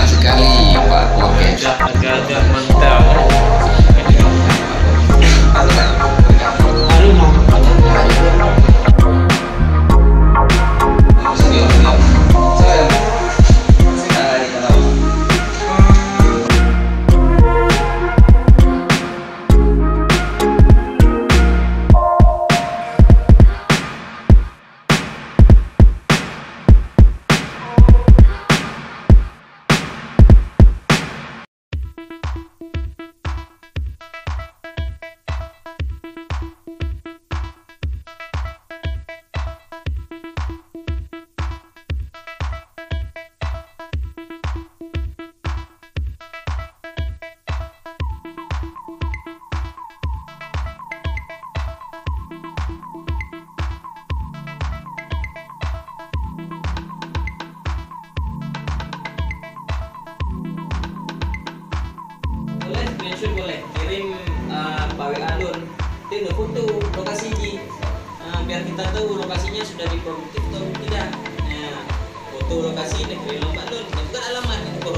Mantap sekali Pak Wakil. Agak-agak mantap. Boleh screenshot, boleh kirim pawe alun itu udah foto lokasinya, biar kita tahu lokasinya sudah diproduktif atau tidak. Foto lokasi dan kirim lomba alun, itu kan alamat itu.